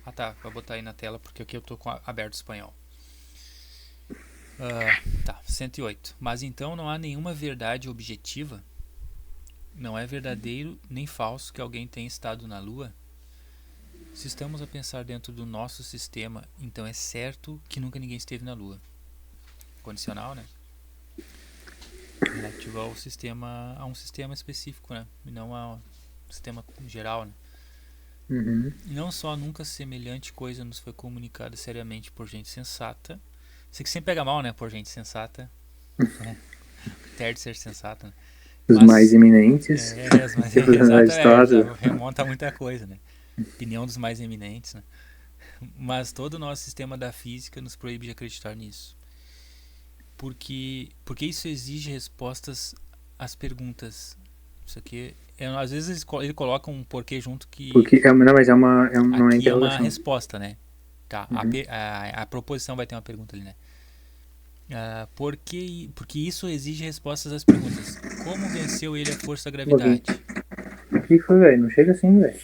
Ah tá, vou botar aí na tela porque aqui eu tô com aberto o espanhol. Tá, 108. Mas então não há nenhuma verdade objetiva? Não é verdadeiro nem falso que alguém tenha estado na Lua? Se estamos a pensar dentro do nosso sistema, então é certo que nunca ninguém esteve na Lua. Condicional, né? Relativo ao sistema, a um sistema específico, né? E não a um sistema geral, né? Uhum. E não só nunca semelhante coisa nos foi comunicada seriamente por gente sensata. Você que sempre pega mal, né? Por gente sensata. Né? Ter de ser sensata, né? Os mais Mas eminentes, mas tipo exata, já Aristóteles. remonta a muita coisa, né? Opinião dos mais eminentes, né? Mas todo o nosso sistema da física nos proíbe de acreditar nisso. Porque isso exige respostas às perguntas. Isso aqui, às vezes ele coloca um porquê junto que Porque não, mas não é aqui é uma interrogação. resposta, né? Tá, Uhum. a proposição vai ter uma pergunta ali, né? Porque isso exige respostas às perguntas. Como venceu ele a força da Um pouquinho. gravidade? O que foi, velho? Não chega assim, velho.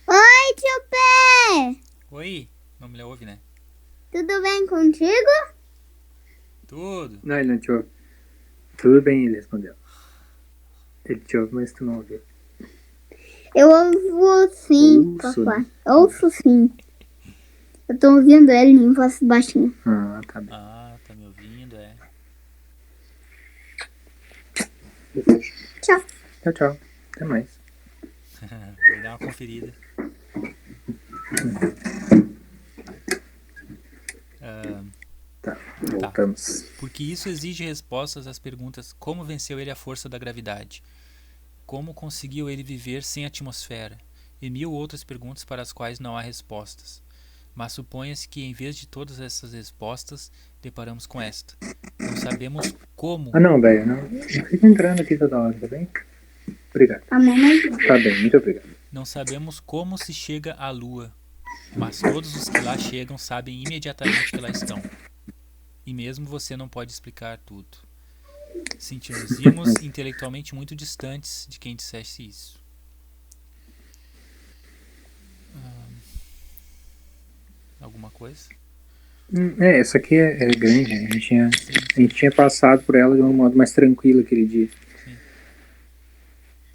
Oi, tio Pé! Oi, não me ouve, né? Tudo bem contigo? Tudo. Não, ele não te ouve. Tudo bem, ele respondeu. Ele te ouve, mas tu não ouve. Eu ouvo sim, Ouço, papai. né? Ouço sim. Eu tô ouvindo ele em voz baixinha. Ah, tá bem. Ah, tá me ouvindo, é. Tchau. Tchau, tchau. Até mais. Vai dar uma conferida. Tá, Tá. voltamos. Porque isso exige respostas às perguntas: como venceu ele a força da gravidade? Como conseguiu ele viver sem atmosfera? E mil outras perguntas para as quais não há respostas. Mas suponha-se que, em vez de todas essas respostas, deparamos com esta: não sabemos como. Ah, não, velho. Não fica entrando aqui toda hora, tá bem? Obrigado. A mamãe. Tá bem, muito obrigado. Não sabemos como se chega à Lua, mas todos os que lá chegam sabem imediatamente que lá estão. E mesmo você não pode explicar tudo. Sentir-nos-íamos intelectualmente muito distantes de quem dissesse isso. Alguma coisa? Essa aqui é grande. A gente tinha passado por ela de um modo mais tranquilo aquele dia. Sim.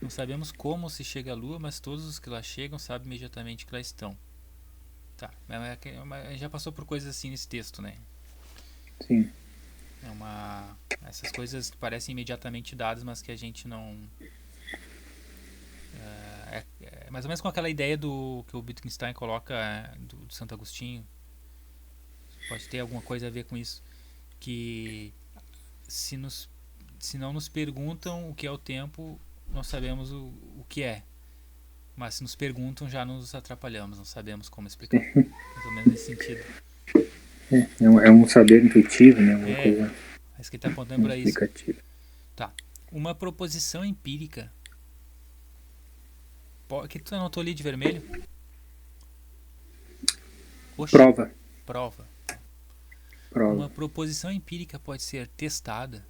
Não sabemos como se chega à Lua, mas todos os que lá chegam sabem imediatamente que lá estão. Tá, mas já passou por coisas assim nesse texto, né? Sim. Essas coisas que parecem imediatamente dadas, mas que a gente não... É mais ou menos com aquela ideia do que o Wittgenstein coloca do Santo Agostinho. Pode ter alguma coisa a ver com isso. Que se não nos perguntam o que é o tempo, nós sabemos o que é. Mas se nos perguntam, já nos atrapalhamos, não sabemos como explicar. Mais ou menos nesse sentido. É um saber intuitivo, né? Uma coisa Acho que ele está apontando para isso. explicativa. Tá. Uma proposição empírica. Que tu anotou ali de vermelho? Oxe, Prova. prova. Prova. Uma proposição empírica pode ser testada,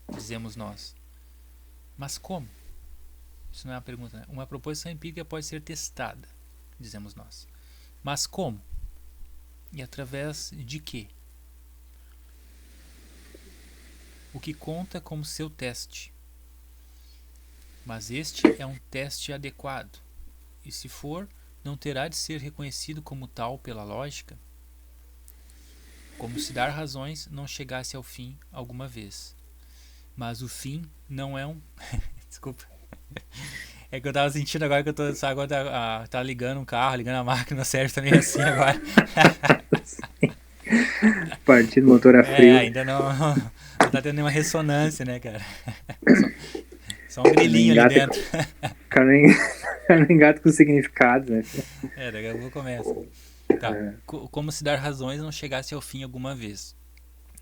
dizemos nós. Mas como? Isso não é uma pergunta, né? Uma proposição empírica pode ser testada, dizemos nós. Mas como? E através de quê? O que conta como seu teste. Mas este é um teste adequado, e se for, não terá de ser reconhecido como tal pela lógica? Como se dar razões não chegasse ao fim alguma vez. Mas o fim não é um... Desculpa. É que eu tava sentindo agora que eu tô... Sabe, agora tá ligando um carro, ligando a máquina, serve também assim agora. Partido motor a frio. Ainda não tá tendo nenhuma ressonância, né, cara? Só um grilinho ali dentro. Cara, nem gato com significado, né? Daqui a pouco começa. Tá. Como se dar razões não chegasse ao fim alguma vez.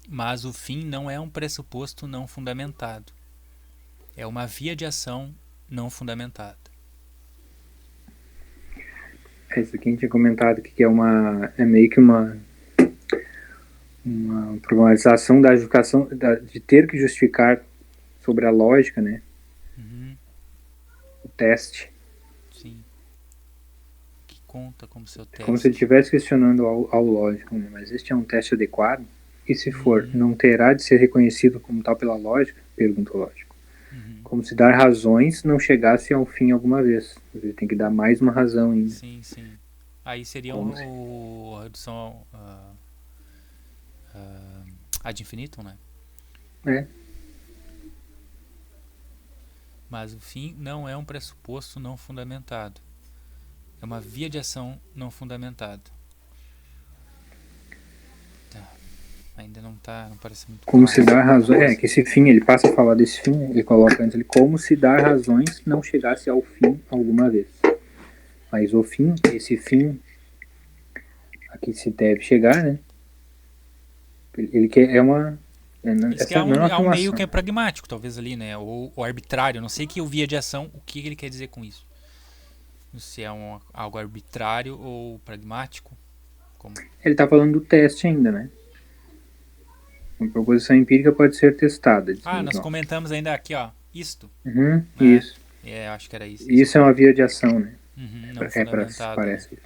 Mas o fim não é um pressuposto não fundamentado. É uma via de ação não fundamentada. Isso aqui a gente tinha comentado que é meio que uma problematização da justificação, de ter que justificar sobre a lógica, né? O teste. Sim. conta como seu teste? Como se ele estivesse questionando ao lógico, né? Mas este é um teste adequado? E se for, não terá de ser reconhecido como tal pela lógica? Pergunta o lógico. Como se dar razões não chegasse ao fim alguma vez. Ele tem que dar mais uma razão ainda. Sim, sim. Aí seria a redução ad infinitum, né? É. Mas o fim não é um pressuposto não fundamentado. É uma via de ação não fundamentada. Tá. Ainda não parece muito Como claro. se dar razões. Que esse fim, ele passa a falar desse fim, ele coloca antes, ele como se dar razões não chegasse ao fim alguma vez. Mas o fim, esse fim a que se deve chegar, né? Ele quer, é uma. Isso que é um meio que é pragmático, talvez ali, né? Ou arbitrário. Não sei que o via de ação, o que ele quer dizer com isso. Se é algo arbitrário ou pragmático. Como? Ele está falando do teste ainda, né? Uma proposição empírica pode ser testada. Nós comentamos ainda aqui, ó. Isto. Né? Isso. Acho que era isso. Isso é uma via de ação, né? Não fundamentado. Parece.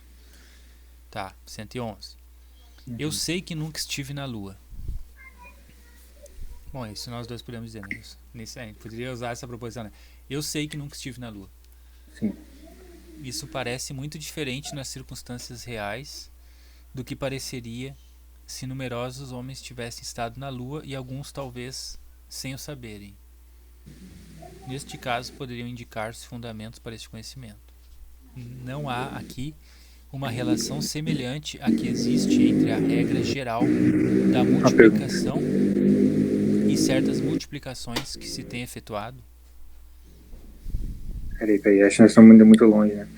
Tá, 111. Eu sei que nunca estive na Lua. Bom, isso nós dois podemos dizer, né? Nisso aí, poderia usar essa proposição, né? Eu sei que nunca estive na Lua. Sim. Isso parece muito diferente nas circunstâncias reais do que pareceria se numerosos homens tivessem estado na Lua e alguns talvez sem o saberem. Neste caso, poderiam indicar-se fundamentos para este conhecimento. Não há aqui uma relação semelhante à que existe entre a regra geral da multiplicação e certas multiplicações que se tem efetuado. Peraí, acho que nós estamos indo muito longe, né?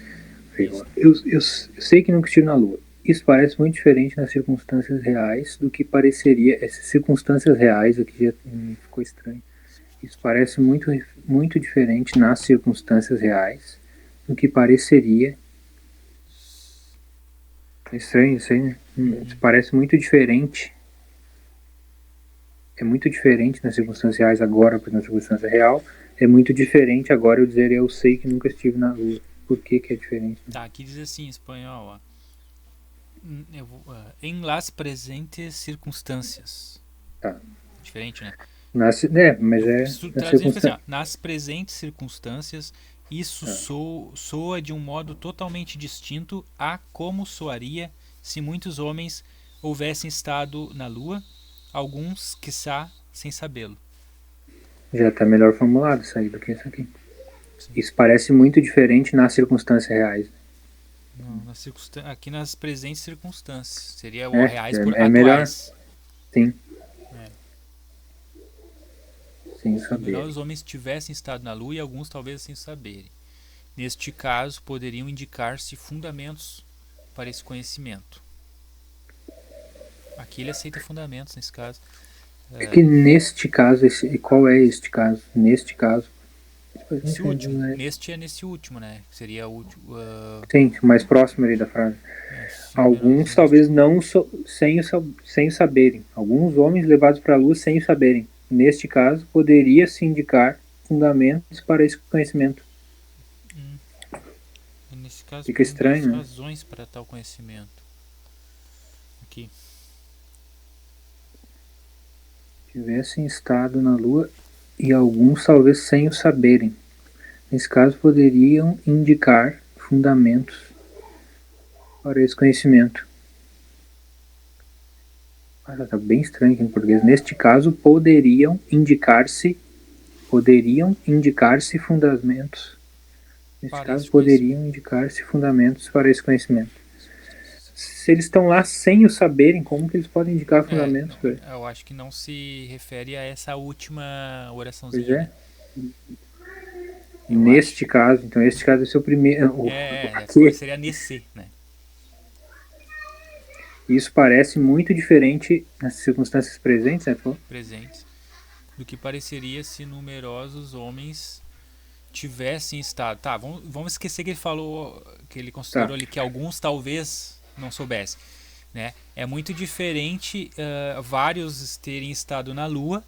Eu sei que nunca estive na Lua. Isso parece muito diferente nas circunstâncias reais do que pareceria. Essas circunstâncias reais aqui já ficou estranho. Isso parece muito diferente nas circunstâncias reais do que pareceria. É estranho isso aí, né? Isso parece muito diferente. É muito diferente nas circunstâncias reais agora, porque na circunstância real é muito diferente agora eu dizer eu sei que nunca estive na Lua. Por que é diferente? Né? Tá, aqui diz assim em espanhol, ó. Em las presentes circunstâncias. Tá. Diferente, né? Mas nas presentes circunstâncias, isso soa de um modo totalmente distinto a como soaria se muitos homens houvessem estado na Lua, alguns, quiçá, sem sabê-lo. Já está melhor formulado isso aí do que isso aqui. Sim. Isso parece muito diferente nas circunstâncias reais. Não, aqui nas presentes circunstâncias. Seria o reais por atuais. Melhor. Sim. Sem saber. Os homens tivessem estado na Lua e alguns talvez sem saberem. Neste caso, poderiam indicar-se fundamentos para esse conhecimento. Aqui ele aceita fundamentos nesse caso. É que neste caso, qual é este caso? Neste caso. Esse último. Nesse último, né? Seria o último. Sim, mais próximo ali da frase. Alguns talvez não sem saberem. Alguns homens levados para a lua sem o saberem. Neste caso, poderia-se indicar fundamentos para esse conhecimento. Nesse caso, fica estranho, né? Razões para tal conhecimento. Aqui. Tivessem estado na Lua e alguns talvez sem o saberem. Nesse caso, poderiam indicar fundamentos para esse conhecimento. Está bem estranho aqui em português. Neste caso, poderiam indicar-se fundamentos. Neste caso, poderiam indicar-se fundamentos para esse conhecimento. Se eles estão lá sem o saberem, como que eles podem indicar fundamentos? Eu acho que não se refere a essa última oraçãozinha. Pois é. Neste caso, então este caso é o seu primeiro. Seria nesse, né? Isso parece muito diferente nas circunstâncias presentes, né? Presentes. Do que pareceria se numerosos homens tivessem estado. Tá, vamos esquecer que ele falou, que ele considerou ali que alguns talvez não soubessem, né? É muito diferente vários terem estado na Lua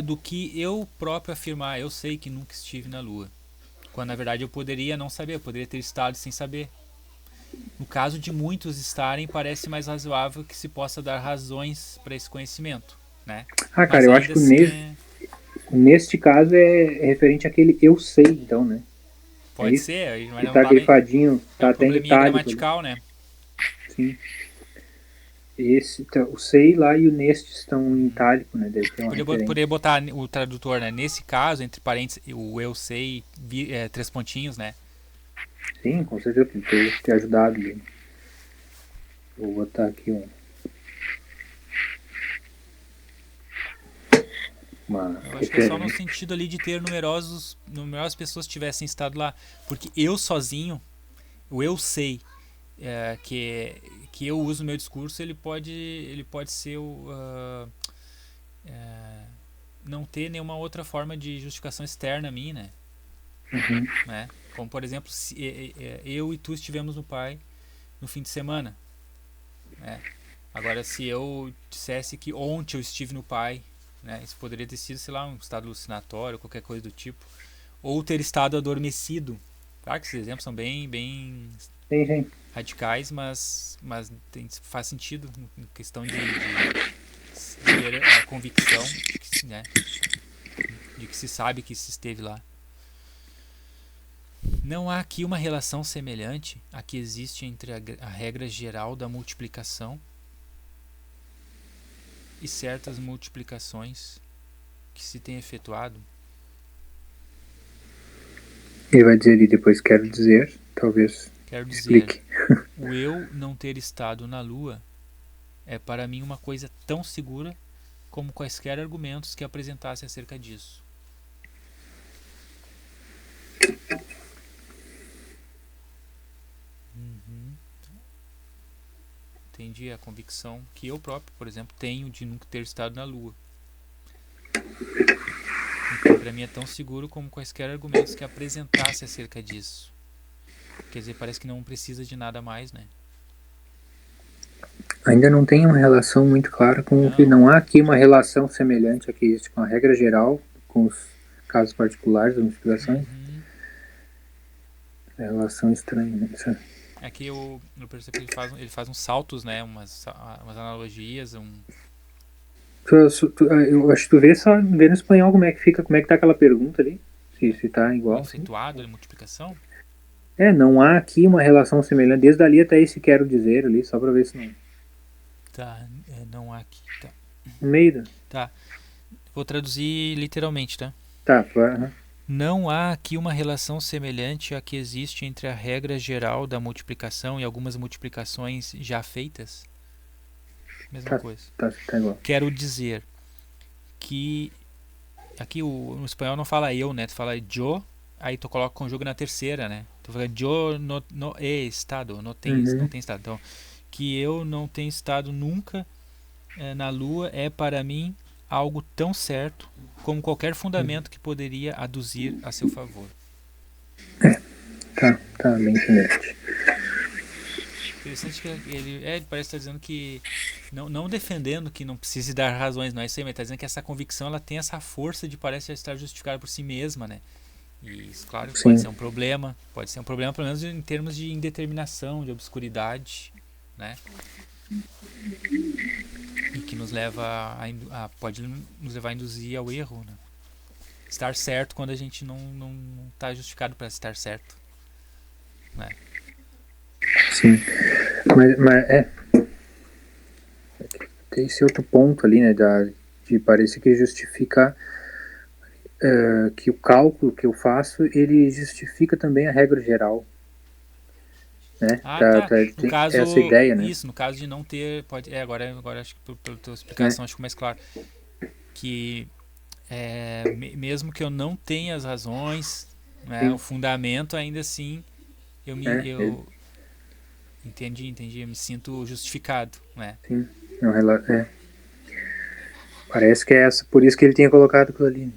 do que eu próprio afirmar, eu sei que nunca estive na Lua. Quando na verdade eu poderia não saber, eu poderia ter estado sem saber. No caso de muitos estarem, parece mais razoável que se possa dar razões para esse conhecimento, né? Ah, cara, Mas eu acho ainda que assim neste caso é referente àquele eu sei, então, né? É pode isso? ser, mas Que não tá tá bem. grifadinho, É tá um até em probleminha itálico ali. gramatical, né? Sim. O sei lá e o neste estão em itálico, né? Deve ter uma referência. Poderia botar o tradutor, né? Nesse caso, entre parênteses, o eu sei, 3 pontinhos, né? Sim, com certeza, ter ajudado ali. Vou botar aqui uma Eu acho que é só no referência. sentido ali de ter numerosas pessoas tivessem estado lá. Porque eu sozinho, o eu sei, que eu uso no meu discurso, ele pode ser não ter nenhuma outra forma de justificação externa a mim, né? Uhum. Né? Como, por exemplo, se eu e tu estivemos no Pai no fim de semana. Né? Agora, se eu dissesse que ontem eu estive no Pai, né? Isso poderia ter sido, sei lá, um estado alucinatório, qualquer coisa do tipo. Ou ter estado adormecido. Claro que esses exemplos são bem Sim. radicais, mas faz sentido em questão de ter a convicção, né? De que se sabe que se esteve lá. Não há aqui uma relação semelhante à que existe entre a regra geral da multiplicação e certas multiplicações que se tem efetuado. Ele vai dizer ali depois, quero dizer, talvez Quero dizer, explique. o eu não ter estado na Lua é para mim uma coisa tão segura como quaisquer argumentos que apresentasse acerca disso. Entendi a convicção que eu próprio, por exemplo, tenho de nunca ter estado na Lua. Então, para mim é tão seguro como quaisquer argumentos que apresentasse acerca disso. Quer dizer, parece que não precisa de nada mais, né? Ainda não tem uma relação muito clara com o que não há aqui uma relação semelhante a que existe com a regra geral, com os casos particulares das multiplicações. É relação estranha, né? Aqui eu percebo que ele faz uns saltos, né? Umas analogias, Eu acho que tu vê no espanhol como é que tá aquela pergunta ali, se tá o igual. efetuado de multiplicação. Não há aqui uma relação semelhante, desde ali até esse quero dizer ali, só pra ver se não. Tá, não há aqui, tá. No meio. Tá, vou traduzir literalmente, tá? Tá, Não há aqui uma relação semelhante à que existe entre a regra geral da multiplicação e algumas multiplicações já feitas? Mesma coisa. Tá igual. Quero dizer que aqui no espanhol não fala eu, né? Tu fala yo, aí tu coloca o conjugo na terceira, né? Tu fala yo no he estado, não tem estado. Então, que eu não tenho estado nunca na Lua é para mim algo tão certo como qualquer fundamento que poderia aduzir a seu favor. Tá bem semelhante. Interessante que ele parece estar dizendo que não defendendo que não precise dar razões, não é isso aí, mas está dizendo que essa convicção ela tem essa força de parece estar justificada por si mesma, né? E isso, claro, pode ser um problema pelo menos em termos de indeterminação, de obscuridade, né? E que nos leva pode nos levar a induzir ao erro, né? Estar certo quando a gente não está justificado para estar certo, né? Sim, mas tem esse outro ponto ali, né, de parecer que justifica que o cálculo que eu faço, ele justifica também a regra geral, né? No caso, essa ideia, né? isso, no caso de não ter, agora acho que pela tua explicação acho que ficou mais claro que mesmo que eu não tenha as razões, né, o fundamento, ainda assim eu entendi, eu me sinto justificado, né? Sim, parece que é por isso que ele tinha colocado aquilo ali.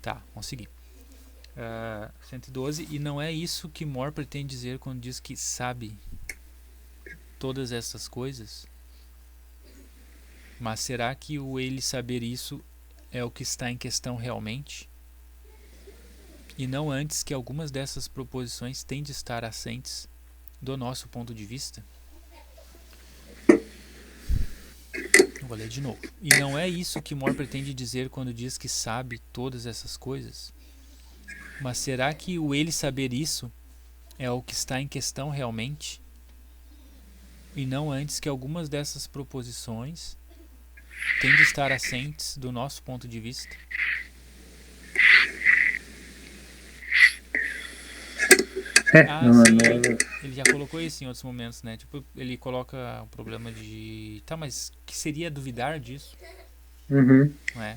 Tá, vamos seguir. 112, e não é isso que Moore pretende dizer quando diz que sabe todas essas coisas? Mas será que o ele saber isso é o que está em questão realmente? e não antes que algumas dessas proposições têm de estar assentes do nosso ponto de vista? Vou ler de novo. E não é isso que Moore pretende dizer quando diz que sabe todas essas coisas? Mas será que o ele saber isso é o que está em questão realmente? E não antes que algumas dessas proposições têm de estar assentes do nosso ponto de vista? Sim, ele já colocou isso em outros momentos, né? Tipo, ele coloca o problema de... Tá, mas que seria duvidar disso? Não é?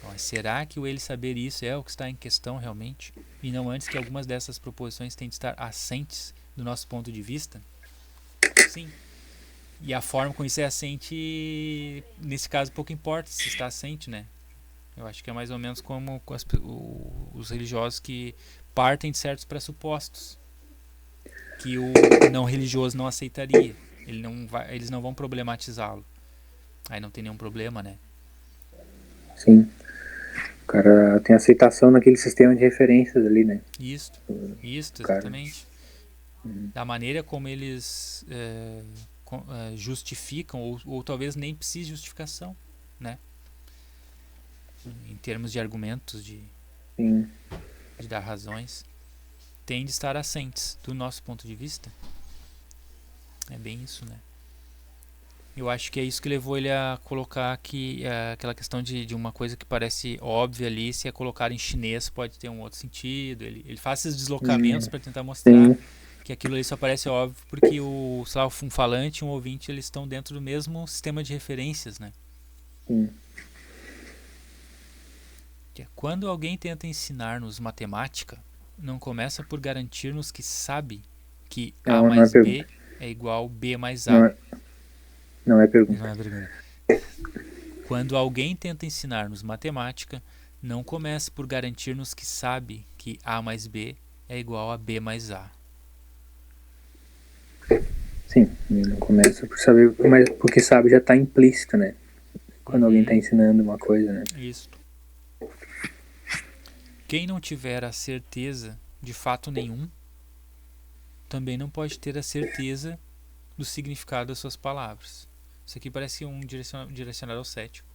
Mas será que o ele saber isso é o que está em questão realmente? E não antes que algumas dessas proposições têm de estar assentes do nosso ponto de vista? Sim. E a forma como isso é assente, nesse caso, pouco importa se está assente, né? Eu acho que é mais ou menos como os religiosos que partem de certos pressupostos que o não religioso não aceitaria. Eles não vão problematizá-lo. Aí não tem nenhum problema, né? Sim. O cara tem aceitação naquele sistema de referências ali, né? Isso, exatamente. Da maneira como eles justificam, ou talvez nem precise de justificação, né? Em termos de argumentos, de dar razões, tem de estar assentes do nosso ponto de vista. É bem isso, né? Eu acho que é isso que levou ele a colocar aqui aquela questão de uma coisa que parece óbvia ali, se é colocar em chinês pode ter um outro sentido. Ele faz esses deslocamentos para tentar mostrar que aquilo ali só parece óbvio porque sei lá, um falante e um ouvinte eles estão dentro do mesmo sistema de referências, né? Quando alguém tenta ensinar-nos matemática, não começa por garantir-nos que sabe que A mais B é igual B mais A. Não é pergunta. Quando alguém tenta ensinar-nos matemática, não começa por garantir-nos que sabe que A mais B é igual a B mais A. Sim, não começa por saber, mas porque sabe já está implícito, né? Quando alguém está ensinando uma coisa, né? Isso. Quem não tiver a certeza de fato nenhum, também não pode ter a certeza do significado das suas palavras. Isso aqui parece um direcionado ao cético.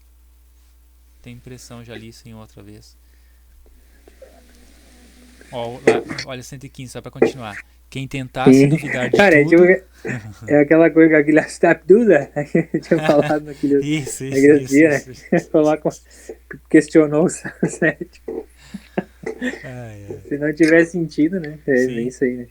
Tem impressão, já li isso em outra vez. Olha 115, só para continuar. Quem tentasse duvidar de tudo... É aquela coisa, aquele Astapduda, que eu tinha falado naquele... Isso. Questionou o cético. Se não tiver sentido, né? É bem isso aí, né?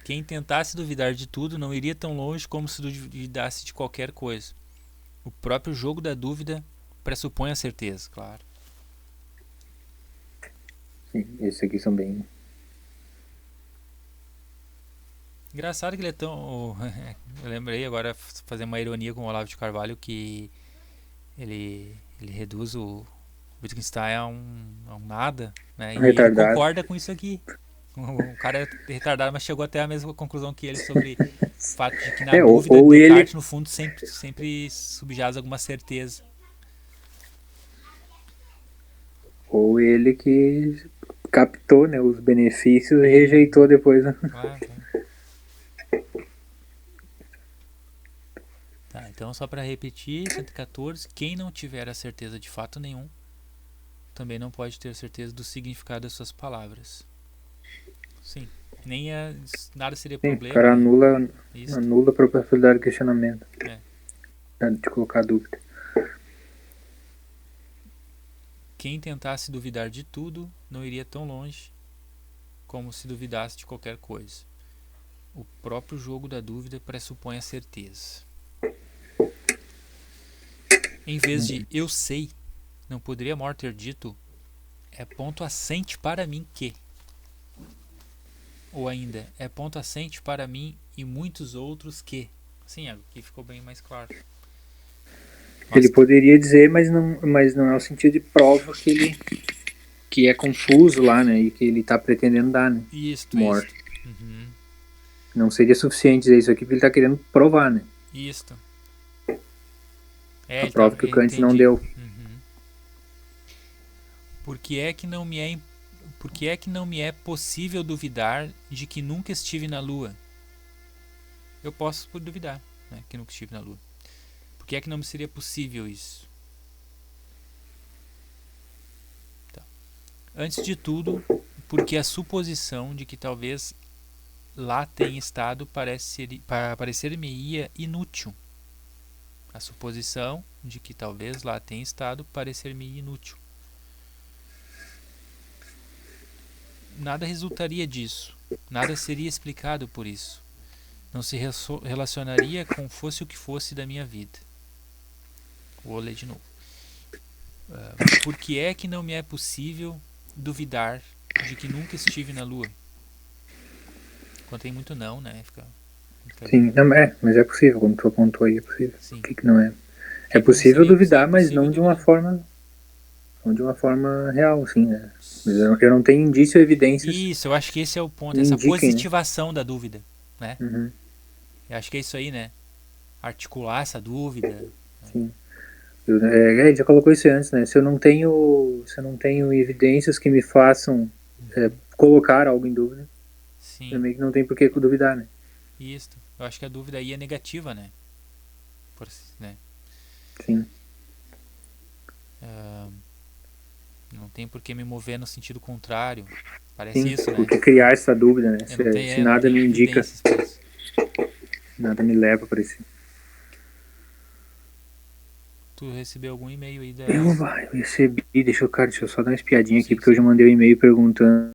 Quem tentasse duvidar de tudo não iria tão longe como se duvidasse de qualquer coisa. O próprio jogo da dúvida pressupõe a certeza, claro. Sim, esses aqui são bem... Engraçado que ele é tão... Eu lembrei agora, fazer uma ironia com o Olavo de Carvalho, que ele reduz o Wittgenstein a um nada, né? E ele concorda com isso aqui. O cara é retardado, mas chegou até a mesma conclusão que ele sobre o fato de que na dúvida Descartes, no fundo, sempre subjaz alguma certeza. Ou ele que captou, né, os benefícios e rejeitou depois. Claro. Tá, então só para repetir, 114, quem não tiver a certeza de fato nenhum, também não pode ter certeza do significado das suas palavras. Sim, nada seria problema. O cara anula a própria possibilidade de questionamento. De colocar dúvida. Quem tentasse duvidar de tudo não iria tão longe como se duvidasse de qualquer coisa. O próprio jogo da dúvida pressupõe a certeza. Em vez de eu sei, não poderia Moore ter dito é ponto assente para mim que. Ou ainda, é ponto assente para mim e muitos outros que. Sim, aqui ficou bem mais claro. Ele poderia dizer, mas não é o sentido de prova que é confuso lá, né? E que ele está pretendendo dar, né? Isso. Uhum. Não seria suficiente dizer isso aqui, porque ele está querendo provar, né? Isso. A prova que o Kant não deu. Uhum. Por que é que não me é possível duvidar de que nunca estive na Lua? Eu posso duvidar, né, que nunca estive na Lua. Por que é que não me seria possível isso? Tá. Antes de tudo, porque a suposição de que talvez lá tenha estado parecer-me-ia inútil. A suposição de que talvez lá tenha estado parecer-me inútil. Nada resultaria disso. Nada seria explicado por isso. Não se relacionaria com fosse o que fosse da minha vida. Vou ler de novo. Por que é que não me é possível duvidar de que nunca estive na Lua? Contém muito não, né? Sim, não, mas é possível, como tu apontou aí, é possível. Sim. O que não é? É possível duvidar, mas não de uma forma... Não de uma forma real, assim, né? Eu não tenho indício ou evidências. Isso, eu acho que esse é o ponto. Essa positivação da dúvida, né? Uhum. Eu acho que é isso aí, né? Articular essa dúvida. Sim. Ele já colocou isso antes, né? Se eu não tenho evidências que me façam colocar algo em dúvida, Sim. também que não tem por que duvidar, né? Isso. Eu acho que a dúvida aí é negativa, né? Né? Sim. Não tem por que me mover no sentido contrário. Parece Sim, isso, né? porque criar essa dúvida, né? Se nada me indica, nada me leva para isso. Tu recebeu algum e-mail aí da... Eu recebi, deixa eu só dar uma espiadinha aqui, porque eu já mandei um e-mail perguntando